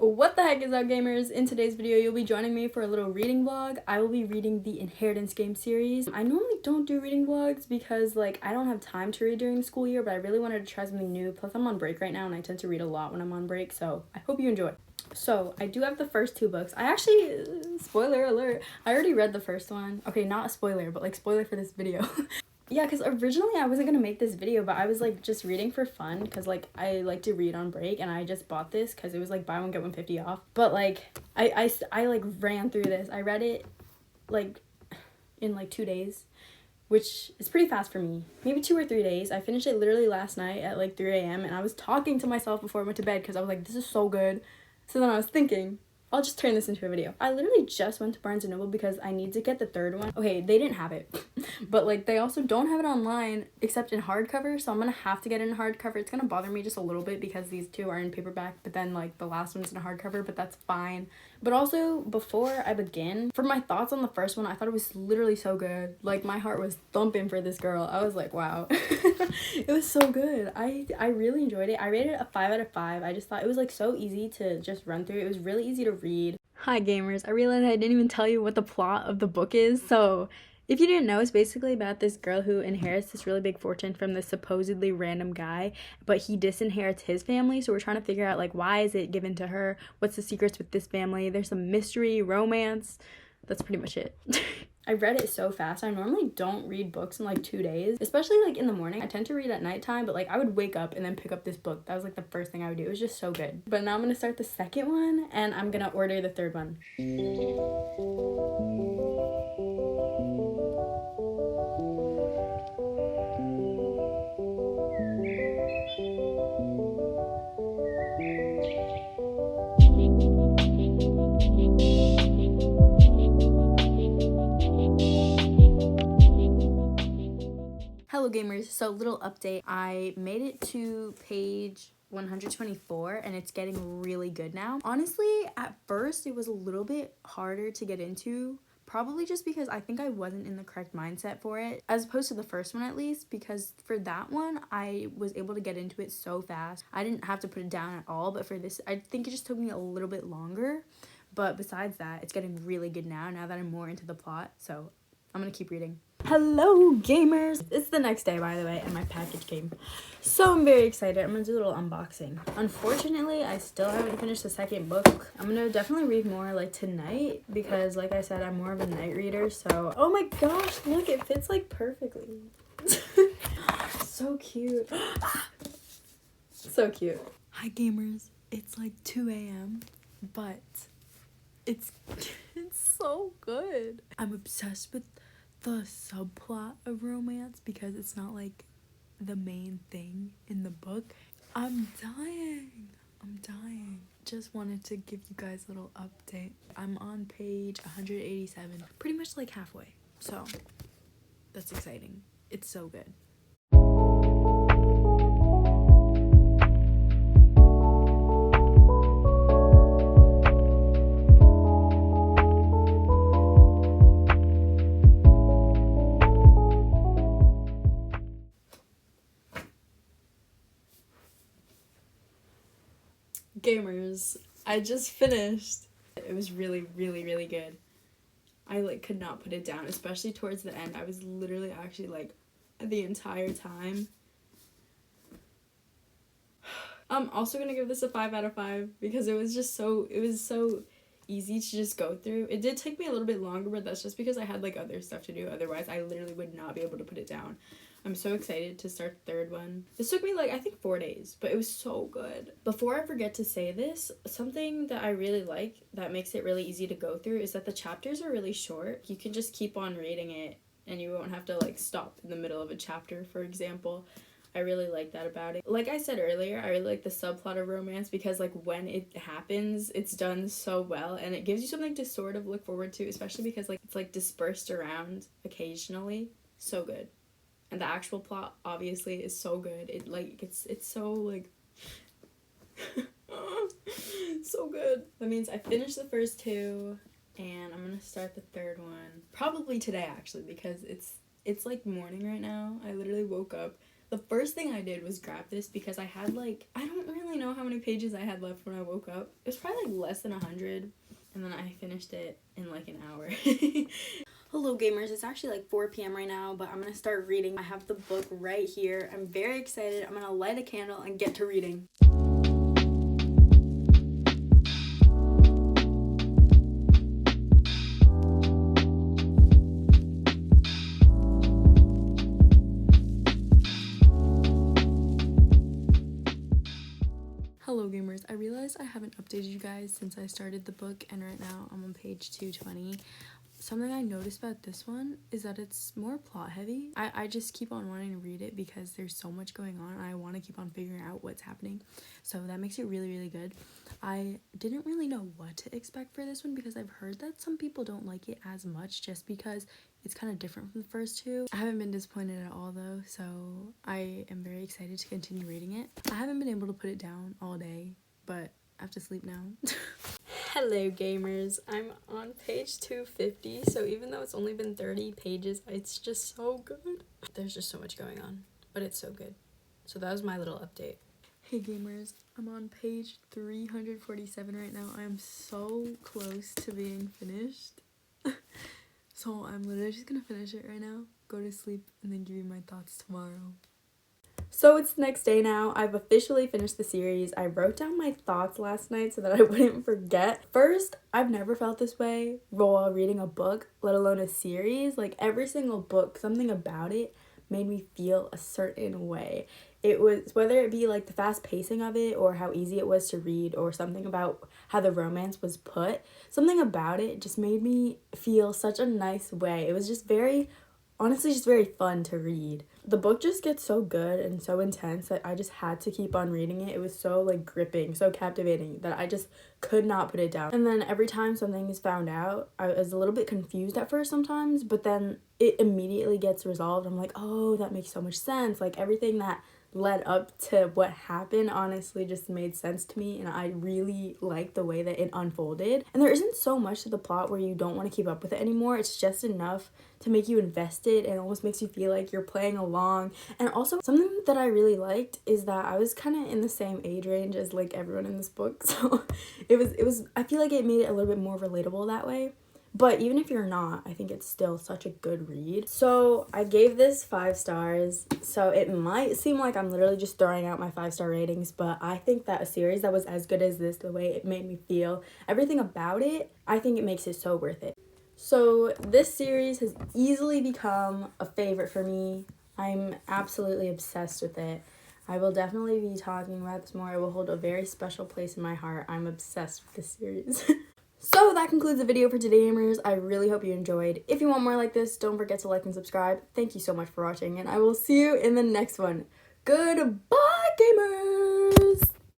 What the heck is up, gamers? In today's video, you'll be joining me for a little reading vlog. I will be reading the Inheritance game series. I normally don't do reading vlogs because like I don't have time to read during the school year, but I really wanted to try something new. Plus I'm on break right now and I tend to read a lot when I'm on break, so I hope you enjoy. So I do have the first two books. I actually, spoiler alert, I already read the first one. Okay, not a spoiler, but like spoiler for this video. Yeah, because originally I wasn't gonna make this video, but I was like just reading for fun because like I like to read on break, and I just bought this because it was like buy one get one 50 off. But like I like ran through this. I read it like in like 2 days, which is pretty fast for me. Maybe 2 or 3 days. I finished it literally last night at like 3 a.m. and I was talking to myself before I went to bed because I was like, this is so good. So then I was thinking, I'll just turn this into a video. I literally just went to Barnes & Noble because I need to get the third one. Okay, they didn't have it, but like they also don't have it online except in hardcover, so I'm gonna have to get it in hardcover. It's gonna bother me just a little bit because these two are in paperback, but then like the last one's in hardcover, but that's fine. But also, before I begin, for my thoughts on the first one, I thought it was literally so good. Like my heart was thumping for this girl. I was like, wow. It was so good. I really enjoyed it. I rated it a 5 out of 5. I just thought it was like so easy to just run through. It was really easy to read. Hi gamers, I realized I didn't even tell you what the plot of the book is. So if you didn't know, it's basically about this girl who inherits this really big fortune from this supposedly random guy, but he disinherits his family. So we're trying to figure out like, why is it given to her? What's the secrets with this family? There's some mystery, romance. That's pretty much it. I read it so fast. I normally don't read books in like 2 days, especially like in the morning. I tend to read at nighttime, but like I would wake up and then pick up this book. That was like the first thing I would do. It was just so good. But now I'm gonna start the second one and I'm gonna order the third one. Hello gamers, so little update. I made it to page 124 and it's getting really good now. Honestly, at first it was a little bit harder to get into, probably just because I think I wasn't in the correct mindset for it, as opposed to the first one at least, because for that one I was able to get into it so fast. I didn't have to put it down at all, but for this I think it just took me a little bit longer. But besides that, it's getting really good now that I'm more into the plot, so I'm gonna keep reading. Hello gamers! It's the next day, by the way, and my package came. So I'm very excited. I'm gonna do a little unboxing. Unfortunately, I still haven't finished the second book. I'm gonna definitely read more like tonight because like I said, I'm more of a night reader, so oh my gosh, look, it fits like perfectly. So cute. So cute. Hi gamers, it's like 2 a.m. but it's so good. I'm obsessed with the subplot of romance because it's not like the main thing in the book. I'm dying. Just wanted to give you guys a little update. I'm on page 187, pretty much like halfway, so that's exciting. It's so good. Gamers, I just finished. It was really good. I like could not put it down, especially towards the end. I was literally actually like the entire time. I'm also gonna give this a 5 out of 5 because it was so easy to just go through. It did take me a little bit longer, but that's just because I had like other stuff to do. Otherwise I literally would not be able to put it down. I'm so excited to start the third one. This took me like I think 4 days, but it was so good. Before I forget to say this, something that I really like that makes it really easy to go through is that the chapters are really short. You can just keep on reading it and you won't have to like stop in the middle of a chapter, for example. I really like that about it. Like I said earlier, I really like the subplot of romance because like when it happens, it's done so well and it gives you something to sort of look forward to, especially because like it's like dispersed around occasionally. So good. And the actual plot obviously is so good. It like it's so like so good. That means I finished the first two and I'm gonna start the third one probably today actually because it's like morning right now. I literally woke up The first thing I did was grab this because I had like, I don't really know how many pages I had left when I woke up. It was probably like less than 100, and then I finished it in like an hour. Hello gamers, it's actually like 4 p.m. right now, but I'm gonna start reading. I have the book right here. I'm very excited. I'm gonna light a candle and get to reading. Hello gamers, I realized I haven't updated you guys since I started the book, and right now I'm on page 220. Something I noticed about this one is that it's more plot heavy. I just keep on wanting to read it because there's so much going on and I want to keep on figuring out what's happening. So that makes it really, really good. I didn't really know what to expect for this one because I've heard that some people don't like it as much just because it's kind of different from the first two. I haven't been disappointed at all though, so I am very excited to continue reading it. I haven't been able to put it down all day, but I have to sleep now. Hello gamers, I'm on page 250, so even though it's only been 30 pages, it's just so good. There's just so much going on, but it's so good. So that was my little update. Hey gamers, I'm on page 347 right now. I am so close to being finished. So I'm literally just gonna finish it right now, go to sleep, and then give you my thoughts tomorrow. So it's the next day now. I've officially finished the series. I wrote down my thoughts last night so that I wouldn't forget. First, I've never felt this way while reading a book, let alone a series. Like every single book, something about it made me feel a certain way. It was, whether it be like the fast pacing of it or how easy it was to read or something about how the romance was put, something about it just made me feel such a nice way. It was just honestly just very fun to read. The book just gets so good and so intense that I just had to keep on reading it. It was so like gripping, so captivating that I just could not put it down. And then every time something is found out, I was a little bit confused at first sometimes, but then it immediately gets resolved. I'm like, oh, that makes so much sense. Like everything that led up to what happened honestly just made sense to me, and I really liked the way that it unfolded. And there isn't so much to the plot where you don't want to keep up with it anymore. It's just enough to make you invested and almost makes you feel like you're playing along. And also something that I really liked is that I was kind of in the same age range as like everyone in this book, so it was I feel like it made it a little bit more relatable that way. But even if you're not, I think it's still such a good read. So I gave this 5 stars. So it might seem like I'm literally just throwing out my 5-star ratings, but I think that a series that was as good as this, the way it made me feel, everything about it, I think it makes it so worth it. So this series has easily become a favorite for me. I'm absolutely obsessed with it. I will definitely be talking about this more. It will hold a very special place in my heart. I'm obsessed with this series. So that concludes the video for today, gamers. I really hope you enjoyed. If you want more like this, don't forget to like and subscribe. Thank you so much for watching, and I will see you in the next one. Goodbye, gamers!